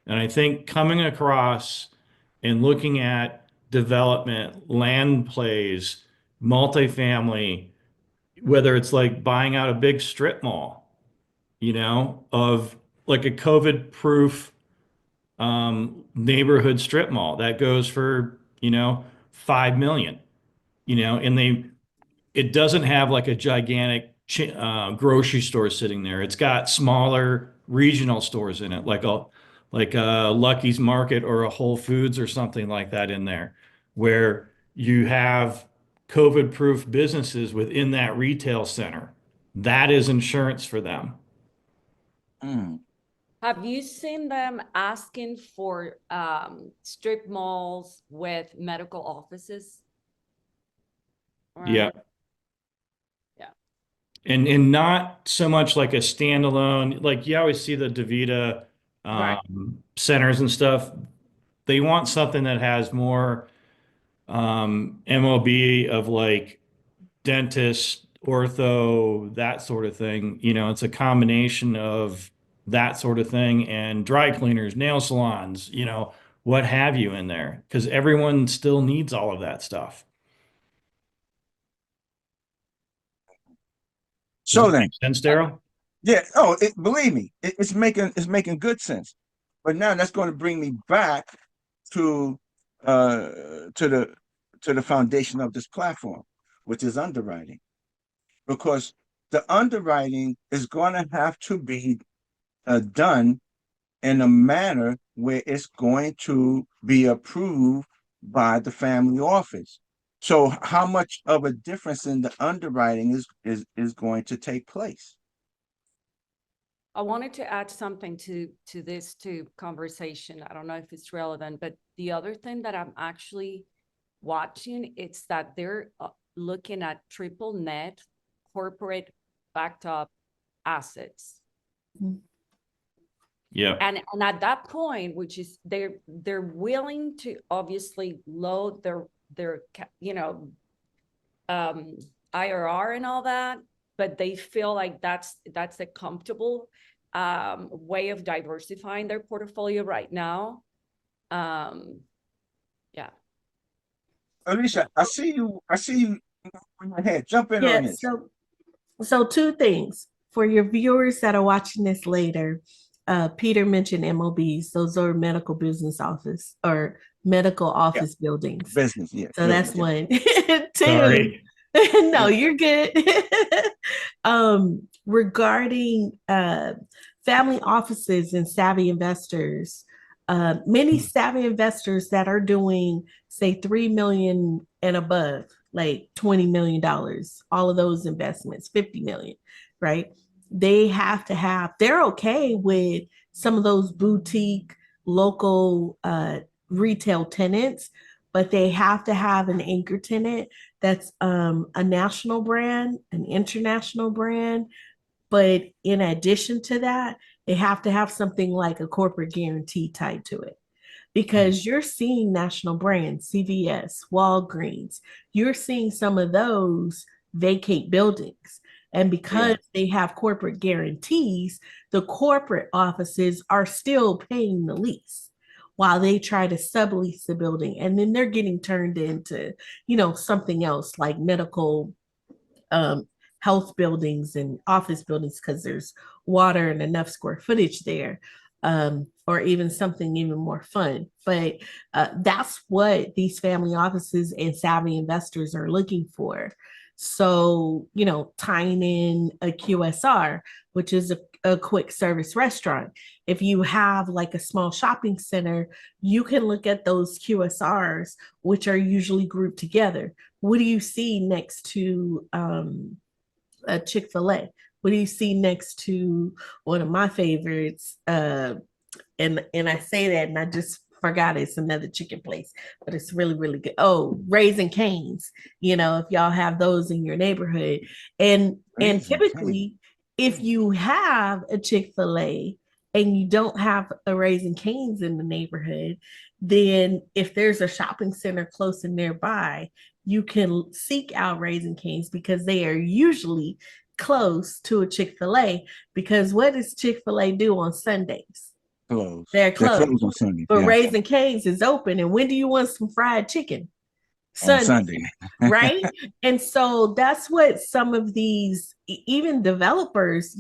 [SPEAKER 6] And I think coming across and looking at development, land plays, multifamily, whether it's like buying out a big strip mall, of like a COVID proof neighborhood strip mall that goes for, 5 million, and it doesn't have like a gigantic grocery store sitting there. It's got smaller regional stores in it, like a Lucky's Market or a Whole Foods or something like that in there, where you have COVID proof businesses within that retail center. That is insurance for them.
[SPEAKER 1] mm,
[SPEAKER 8] Have you seen them asking for strip malls with medical offices?
[SPEAKER 6] Yeah.
[SPEAKER 8] Yeah.
[SPEAKER 6] And not so much like a standalone, like you always see the DaVita
[SPEAKER 8] Right.
[SPEAKER 6] centers and stuff. They want something that has more MOB of like dentist, ortho, that sort of thing. It's a combination of that sort of thing and dry cleaners, nail salons, what have you in there, because everyone still needs all of that stuff. Does
[SPEAKER 1] so
[SPEAKER 6] that
[SPEAKER 1] then,
[SPEAKER 6] make sense, Daryl?
[SPEAKER 1] yeah. Oh, believe me, it's making good sense. But now that's going to bring me back to uh to the to the foundation of this platform, which is underwriting, because the underwriting is going to have to be done in a manner where it's going to be approved by the family office. So how much of a difference in the underwriting is going to take place?
[SPEAKER 8] I wanted to add something to this conversation. I don't know if it's relevant, but the other thing that I'm actually watching, it's that they're looking at triple net corporate backed up assets.
[SPEAKER 6] Yeah.
[SPEAKER 8] And at that point, which is they're willing to obviously load their IRR and all that, but they feel like that's a comfortable way of diversifying their portfolio right now. Yeah.
[SPEAKER 1] Alicia, I see you in my head. Jump in on
[SPEAKER 3] Yeah,
[SPEAKER 1] this.
[SPEAKER 3] so two things for your viewers that are watching this later. Peter mentioned MOBs; those are medical business office or medical office buildings.
[SPEAKER 1] Business, yeah.
[SPEAKER 3] So
[SPEAKER 1] business,
[SPEAKER 3] that's
[SPEAKER 1] yeah.
[SPEAKER 3] one. Two,
[SPEAKER 6] Sorry.
[SPEAKER 3] no, you're good. Regarding family offices and savvy investors, many savvy investors that are doing, say, 3 million and above, like $20 million, all of those investments, 50 million, right? They're okay with some of those boutique local retail tenants, but they have to have an anchor tenant that's a national brand, an international brand. But in addition to that, they have to have something like a corporate guarantee tied to it. Because you're seeing national brands, CVS, Walgreens, you're seeing some of those vacate buildings. And because they have corporate guarantees, the corporate offices are still paying the lease while they try to sublease the building. And then they're getting turned into, something else like medical um, health buildings and office buildings because there's water and enough square footage there, or even something even more fun. But that's what these family offices and savvy investors are looking for. So, tying in a QSR, which is a quick service restaurant. If you have like a small shopping center, you can look at those QSRs, which are usually grouped together. What do you see next to a Chick-fil-A? What do you see next to one of my favorites? And I say that and I just forgot it's another chicken place, but it's really, really good. Oh, Raising Cane's, if y'all have those in your neighborhood. And typically, if you have a Chick-fil-A and you don't have a Raising Cane's in the neighborhood, then if there's a shopping center close and nearby, you can seek out Raising Cane's because they are usually close to a Chick-fil-A. Because what does Chick-fil-A do on Sundays?
[SPEAKER 1] Closed.
[SPEAKER 3] They're closed.
[SPEAKER 1] on Sunday.
[SPEAKER 3] But
[SPEAKER 1] Yeah.
[SPEAKER 3] Raising Cane's is open. And when do you want some fried chicken?
[SPEAKER 1] On Sunday.
[SPEAKER 3] Right? And so that's what some of these, even developers,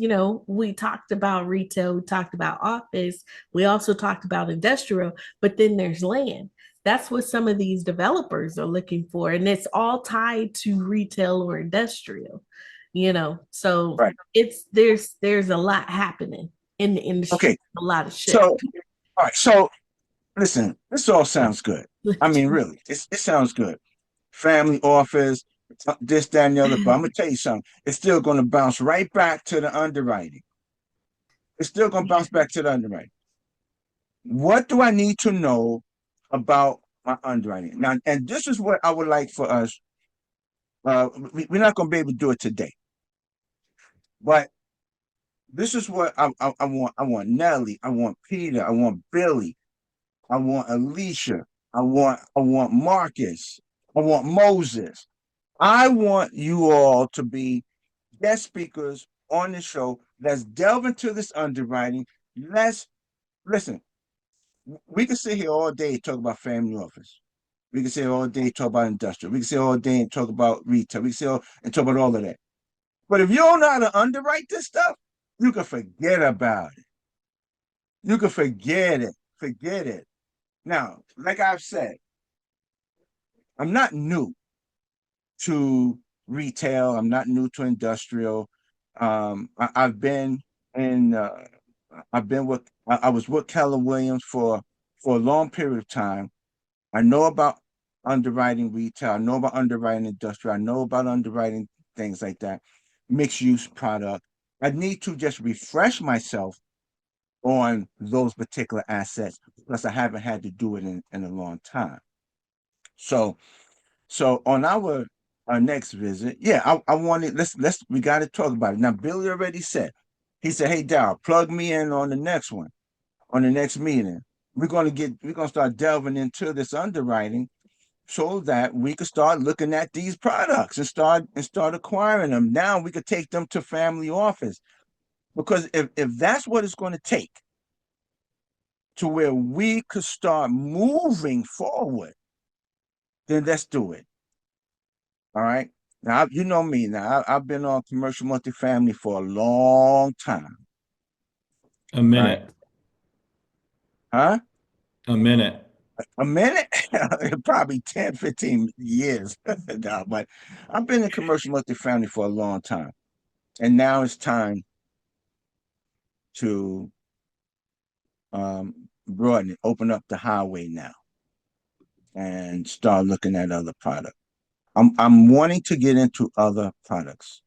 [SPEAKER 3] we talked about retail, we talked about office, we also talked about industrial, but then there's land. That's what some of these developers are looking for. And it's all tied to retail or industrial, so
[SPEAKER 1] Right.
[SPEAKER 3] there's a lot happening in the industry.
[SPEAKER 1] Okay.
[SPEAKER 3] A lot of shit.
[SPEAKER 1] So, all right. So, listen, this all sounds good. I mean, really, it sounds good. Family office, this, that, and the other. But I'm gonna tell you something. It's still going to bounce right back to the underwriting. It's still going to bounce back to the underwriting. What do I need to know about my underwriting now? And this is what I would like for us. We're not going to be able to do it today, but this is what I want. I want Nelly. I want Peter. I want Billy. I want Alicia. I want Marcus. I want Moses. I want you all to be guest speakers on the show. Let's delve into this underwriting. Let's listen. We can sit here all day and talk about family office. We can sit here all day and talk about industrial. We can sit all day and talk about retail. We can sit and talk about all of that. But if you don't know how to underwrite this stuff, you can forget about it. You can forget it. Forget it. Now, like I've said, I'm not new to retail. I'm not new to industrial. I've been in. I've been with. I was with Keller Williams for a long period of time. I know about underwriting retail. I know about underwriting industrial. I know about underwriting things like that, mixed use product. I need to just refresh myself on those particular assets because I haven't had to do it in a long time. So, on our next visit, yeah, I wanted we got to talk about it. Now, Billy already said, he said, "Hey, Darryl, plug me in on the next one, on the next meeting. We're gonna start delving into this underwriting so that we could start looking at these products and start acquiring them. Now we could take them to family office because if that's what it's going to take to where we could start moving forward, then let's do it. All right. Now you know me. Now I've been on commercial multifamily for a long time.
[SPEAKER 6] A minute.
[SPEAKER 1] Huh?
[SPEAKER 6] A minute.
[SPEAKER 1] A minute? Probably 10, 15 years. No, but I've been in commercial multifamily for a long time. And now it's time to broaden it, open up the highway now and start looking at other products. I'm wanting to get into other products.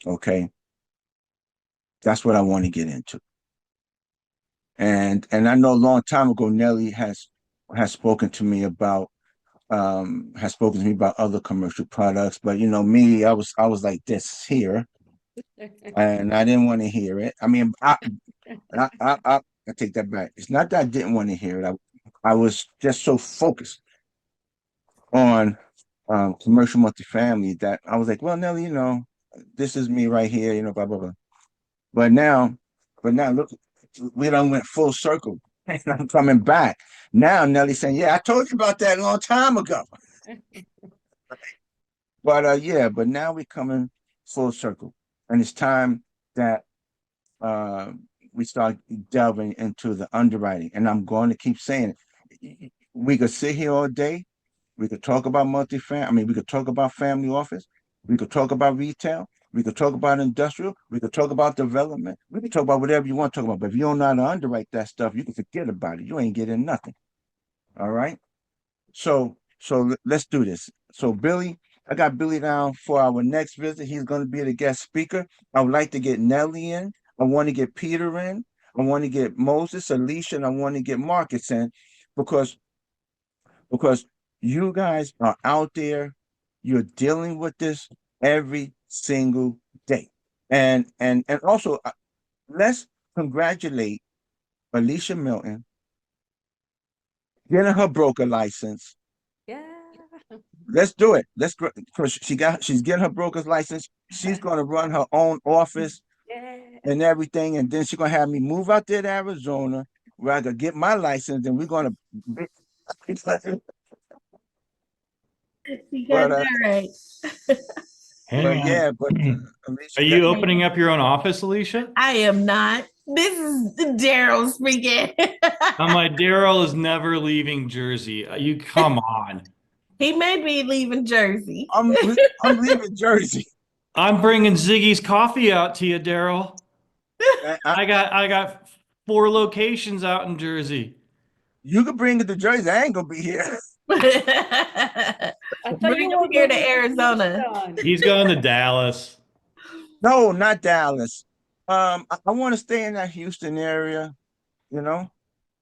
[SPEAKER 1] Okay. That's what I want to get into. And I know a long time ago Nelly has spoken to me about other commercial products, but you know me, I was like this here, and I didn't want to hear it. I mean, I take that back. It's not that I didn't want to hear it. I was just so focused on commercial multifamily that I was like, well, Nelly, you know, this is me right here, you know, blah blah blah. But now, look, we done went full circle, and I'm coming back now. Nelly's saying, yeah, I told you about that a long time ago. But yeah, but now we're coming full circle, and it's time that uh, we start delving into the underwriting. And I'm going to keep saying it. We could sit here all day. We could talk about multifamily. I mean, we could talk about family office. We could talk about retail. We could talk about industrial. We could talk about development. We could talk about whatever you want to talk about. But if you don't know how to underwrite that stuff, you can forget about it. You ain't getting nothing. All right. So let's do this. So Billy, I got Billy down for our next visit. He's going to be the guest speaker. I would like to get Nelly in. I want to get Peter in. I want to get Moses, Alicia, and I want to get Marcus in because because you guys are out there. You're dealing with this every single day. And also let's congratulate Alicia Milton getting her broker license.
[SPEAKER 8] Yeah.
[SPEAKER 1] Let's do it. Because she's getting her broker's license. She's gonna run her own office
[SPEAKER 8] Yeah.
[SPEAKER 1] and everything, and then she's gonna have me move out there to Arizona where I could get my license, and we're gonna.
[SPEAKER 3] You got
[SPEAKER 1] But
[SPEAKER 3] that right.
[SPEAKER 6] Hang
[SPEAKER 1] yeah, but
[SPEAKER 6] on.
[SPEAKER 1] Alicia
[SPEAKER 6] Are you
[SPEAKER 1] got-
[SPEAKER 6] opening up your own office, Alicia?
[SPEAKER 3] I am not. This is Daryl speaking.
[SPEAKER 6] I'm like, Daryl is never leaving Jersey. You come on.
[SPEAKER 3] He may be leaving Jersey.
[SPEAKER 1] I'm leaving Jersey.
[SPEAKER 6] I'm bringing Ziggy's coffee out to you, Daryl.
[SPEAKER 1] I-
[SPEAKER 6] I got 4 locations out in Jersey.
[SPEAKER 1] you could bring it to Jersey. I ain't gonna be here.
[SPEAKER 8] I thought
[SPEAKER 3] Bring
[SPEAKER 8] you
[SPEAKER 3] him
[SPEAKER 8] were
[SPEAKER 3] here to
[SPEAKER 8] moving
[SPEAKER 3] Arizona.
[SPEAKER 8] Houston.
[SPEAKER 6] He's going to Dallas.
[SPEAKER 1] No, not Dallas. I want to stay in that Houston area. You know,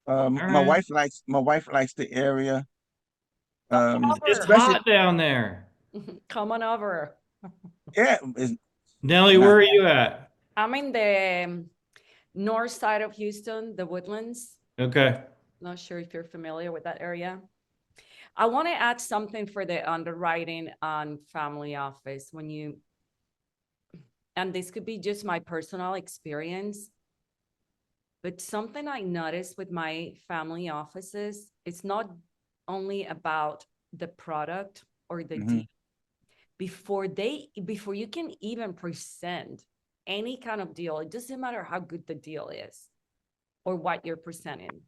[SPEAKER 6] All
[SPEAKER 1] my
[SPEAKER 6] right.
[SPEAKER 1] wife likes the area.
[SPEAKER 8] Come on
[SPEAKER 6] It's
[SPEAKER 8] over.
[SPEAKER 1] Especially
[SPEAKER 6] hot down there.
[SPEAKER 8] Come on over.
[SPEAKER 1] yeah. It's
[SPEAKER 6] Nelly,
[SPEAKER 1] not,
[SPEAKER 6] where are you at?
[SPEAKER 8] I'm in the north side of Houston, the Woodlands.
[SPEAKER 6] Okay.
[SPEAKER 8] Not sure if you're familiar with that area. I want to add something for the underwriting on family office when you, and this could be just my personal experience, but something I noticed with my family offices, it's not only about the product or the deal. Before you can even present any kind of deal, it doesn't matter how good the deal is or what you're presenting.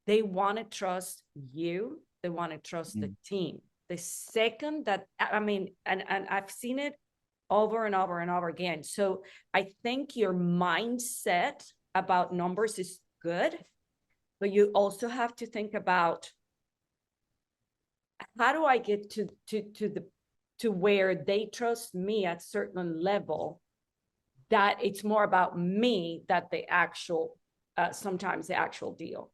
[SPEAKER 8] They want to trust you. They want to trust the team. The second that, I mean, and I've seen it over and over and over again. So I think your mindset about numbers is good, but you also have to think about how do I get to where they trust me at certain level, that it's more about me that the actual, sometimes the actual deal.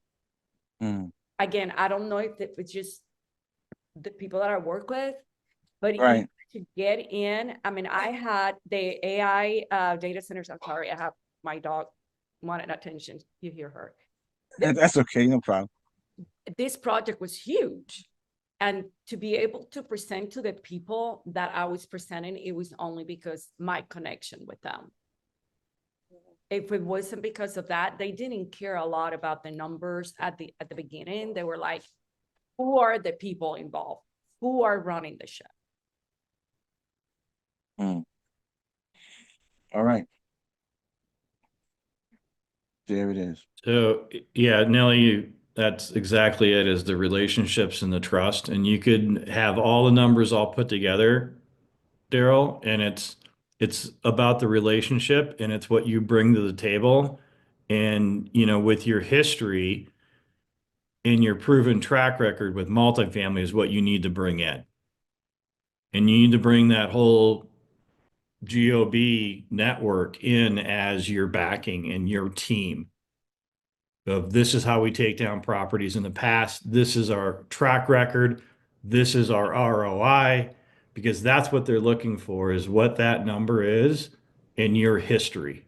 [SPEAKER 1] Mm.
[SPEAKER 8] Again, I don't know if it's just the people that I work with, but
[SPEAKER 1] Right.
[SPEAKER 8] to get in, I mean, I had the AI data centers. I'm sorry, I have my dog wanted attention. You hear her.
[SPEAKER 1] That's okay, no problem.
[SPEAKER 8] This project was huge. And to be able to present to the people that I was presenting, it was only because my connection with them. If it wasn't because of that, they didn't care a lot about the numbers at the beginning. They were like, who are the people involved? Who are running the show?
[SPEAKER 1] Mm. All right. There it is.
[SPEAKER 6] So yeah, Nelly, that's exactly it, is the relationships and the trust. And you could have all the numbers all put together, Daryl, and it's about the relationship and it's what you bring to the table. And with your history and your proven track record with multifamily is what you need to bring in. And you need to bring that whole GOB network in as your backing and your team. Of this is how we take down properties in the past. This is our track record. This is our ROI, because that's what they're looking for, is what that number is in your history.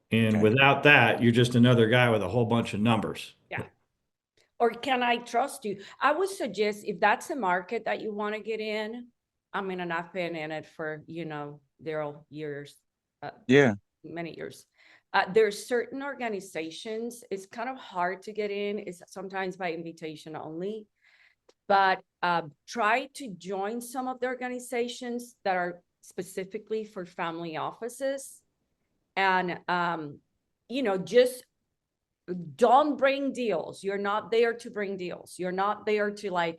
[SPEAKER 6] And
[SPEAKER 1] Okay.
[SPEAKER 6] without that, you're just another guy with a whole bunch of numbers.
[SPEAKER 8] Yeah. Or can I trust you? I would suggest, if that's a market that you want to get in, I mean, and I've been in it for, Daryl, years,
[SPEAKER 1] Yeah.
[SPEAKER 8] many years. There's certain organizations, it's kind of hard to get in. It's sometimes by invitation only, but try to join some of the organizations that are specifically for family offices. And, just don't bring deals. You're not there to bring deals. You're not there to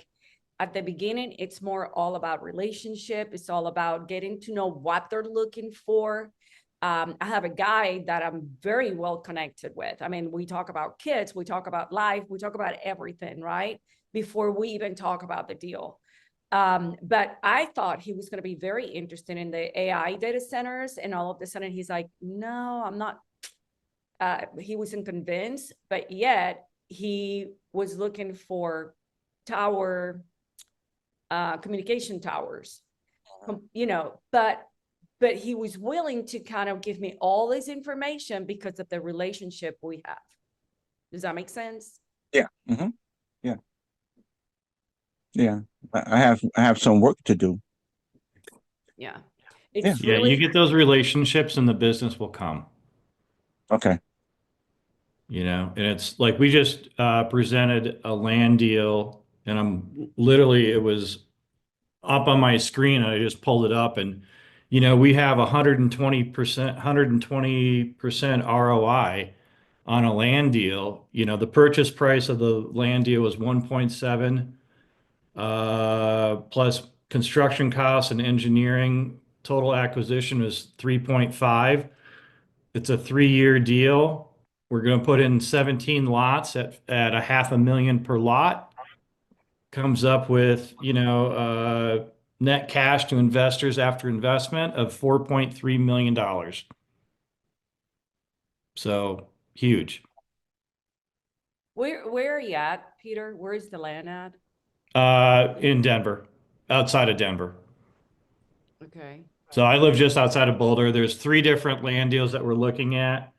[SPEAKER 8] at the beginning, it's more all about relationship. It's all about getting to know what they're looking for. I have a guy that I'm very well connected with. I mean, we talk about kids, we talk about life, we talk about everything, right? Before we even talk about the deal. But I thought he was going to be very interested in the AI data centers, and all of a sudden he's like, no, I'm not. He wasn't convinced, but yet he was looking for communication towers, but he was willing to kind of give me all this information because of the relationship we have. Does that make sense?
[SPEAKER 1] Yeah. Mm-hmm. Yeah. Yeah. I have some work to do.
[SPEAKER 8] Yeah.
[SPEAKER 1] Yeah.
[SPEAKER 8] It's
[SPEAKER 6] Yeah,
[SPEAKER 8] really,
[SPEAKER 6] you get those relationships and the business will come.
[SPEAKER 1] Okay.
[SPEAKER 6] And it's like we just presented a land deal, and it was up on my screen. I just pulled it up, and we have 120% ROI on a land deal. The purchase price of the land deal was 1.7 plus construction costs and engineering. Total acquisition was 3.5. It's a 3-year deal. We're going to put in 17 lots at a $500,000 per lot. Comes up with, net cash to investors after investment of $4.3 million. So huge.
[SPEAKER 8] where are you at, Peter? Where is the land at?
[SPEAKER 6] In Denver, outside of Denver.
[SPEAKER 8] Okay.
[SPEAKER 6] So I live just outside of Boulder. There's 3 different land deals that we're looking at.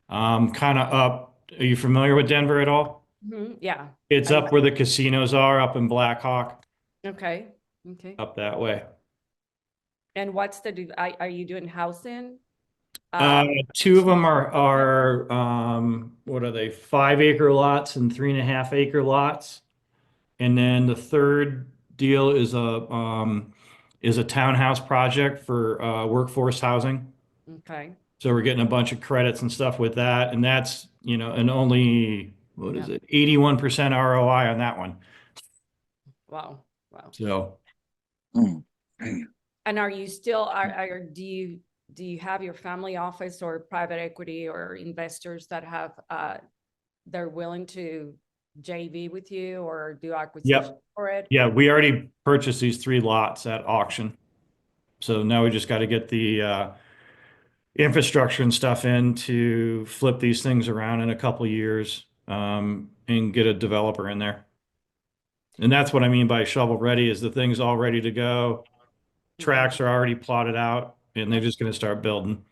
[SPEAKER 6] Kind of up. Are you familiar with Denver at all?
[SPEAKER 8] Yeah.
[SPEAKER 6] It's up where the casinos are, up in Black Hawk,
[SPEAKER 8] Okay. Okay.
[SPEAKER 6] up that way.
[SPEAKER 8] And are you doing housing?
[SPEAKER 6] 2 of them are what are they? 5-acre lots and 3.5-acre lots. And then the third deal is a townhouse project for workforce housing.
[SPEAKER 8] Okay.
[SPEAKER 6] So we're getting a bunch of credits and stuff with that. And that's, and only, what is it? 81% ROI on that one.
[SPEAKER 8] Wow. Wow.
[SPEAKER 6] So
[SPEAKER 1] Mm.
[SPEAKER 8] And are you still, do you have your family office or private equity or investors that have, they're willing to JV with you or do acquisition for it?
[SPEAKER 6] Yeah, we already purchased these 3 lots at auction. So now we just got to get the infrastructure and stuff in to flip these things around in a couple of years, and get a developer in there. And that's what I mean by shovel ready, is the thing's all ready to go. Tracks are already plotted out and they're just going to start building.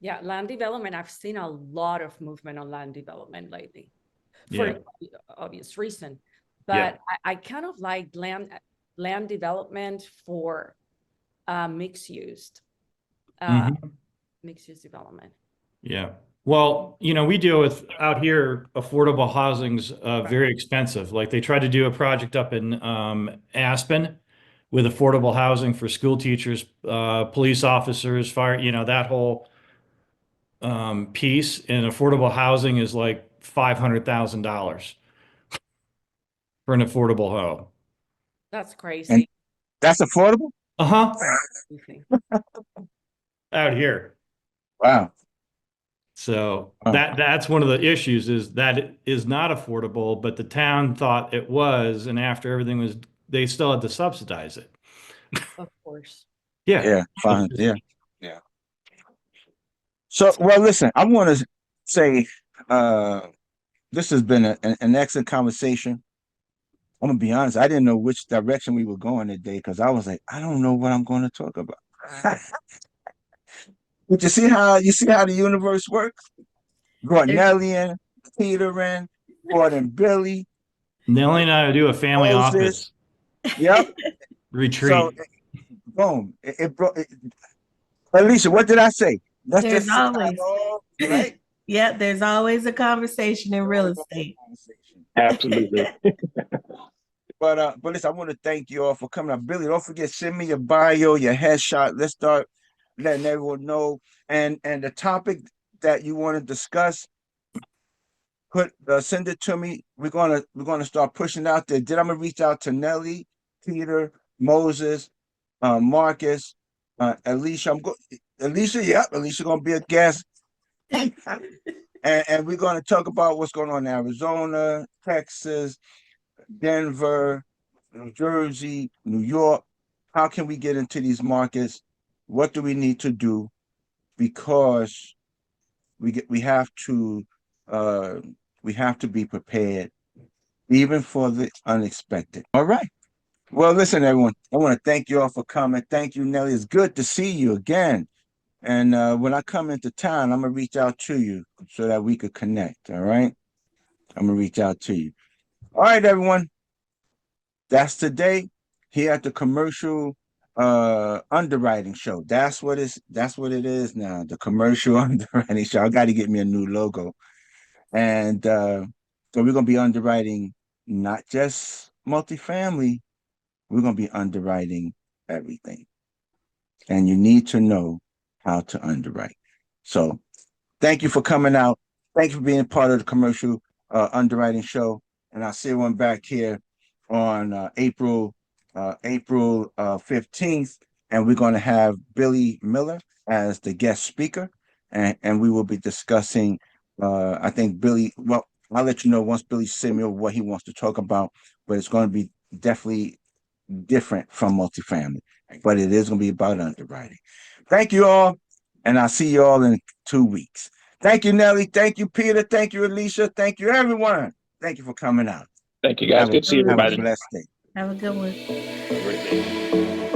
[SPEAKER 8] Yeah, land development, I've seen a lot of movement on land development lately
[SPEAKER 6] Yeah.
[SPEAKER 8] for obvious reason.
[SPEAKER 6] Yeah.
[SPEAKER 8] But I kind of like land development for mixed use development.
[SPEAKER 6] Yeah. Well, we deal with out here, affordable housing's very expensive. Like they tried to do a project up in Aspen with affordable housing for school teachers, police officers, fire, that whole piece. And affordable housing is like $500,000 for an affordable home.
[SPEAKER 8] That's
[SPEAKER 1] And
[SPEAKER 8] crazy.
[SPEAKER 1] that's affordable?
[SPEAKER 6] Uh-huh. Out here.
[SPEAKER 1] Wow.
[SPEAKER 6] So
[SPEAKER 1] Wow.
[SPEAKER 6] that's one of the issues, is that it is not affordable, but the town thought it was, and after everything was, they still had to subsidize it.
[SPEAKER 8] Of course.
[SPEAKER 6] Yeah.
[SPEAKER 1] Yeah, fine. Yeah. Yeah. So, well, listen, I want to say this has been an excellent conversation. I'm gonna be honest, I didn't know which direction we were going today because I was like, I don't know what I'm going to talk about. But you see how the universe works? Brought Nelly in, Peter in, brought in Billy.
[SPEAKER 6] Nellie and I do a family
[SPEAKER 1] Moses.
[SPEAKER 6] office
[SPEAKER 1] Yep.
[SPEAKER 6] retreat.
[SPEAKER 1] So, boom. It brought. Alicia, what did I say? Let's
[SPEAKER 3] There's
[SPEAKER 1] just sit down,
[SPEAKER 3] always,
[SPEAKER 1] all right?
[SPEAKER 3] yeah, there's always a conversation in real estate.
[SPEAKER 4] Absolutely.
[SPEAKER 1] But listen, I want to thank you all for coming up. Billy, don't forget, send me your bio, your headshot. Let's start letting everyone know. And the topic that you want to discuss, send it to me. We're gonna start pushing out there. Then I'm gonna reach out to Nelly, Peter, Moses, Marcus, Alicia. Alicia gonna be a guest. And we're gonna talk about what's going on in Arizona, Texas, Denver, New Jersey, New York. How can we get into these markets? What do we need to do? Because we have to be prepared even for the unexpected. All right. Well, listen, everyone. I want to thank you all for coming. Thank you, Nelly. It's good to see you again. And when I come into town, I'm gonna reach out to you so that we could connect. All right. I'm gonna reach out to you. All right, everyone. That's today here at the commercial underwriting show. That's what it is now. The commercial underwriting show. I got to get me a new logo. And so we're gonna be underwriting not just multifamily, we're gonna be underwriting everything. And you need to know how to underwrite. So thank you for coming out. Thank you for being part of the commercial underwriting show. And I'll see everyone back here on April 15th. And we're going to have Billy Miller as the guest speaker. And we will be discussing, I think Billy, well, I'll let you know once Billy sends me what he wants to talk about, but it's going to be definitely different from multifamily, but it is going to be about underwriting. Thank you all. And I'll see you all in 2 weeks. Thank you, Nelly. Thank you, Peter. Thank you, Alicia. Thank you, everyone. Thank you for coming out.
[SPEAKER 4] Thank you, guys. Good to see
[SPEAKER 1] Have a
[SPEAKER 4] everybody.
[SPEAKER 1] blessed day.
[SPEAKER 3] Have a good one.
[SPEAKER 4] Have a great day.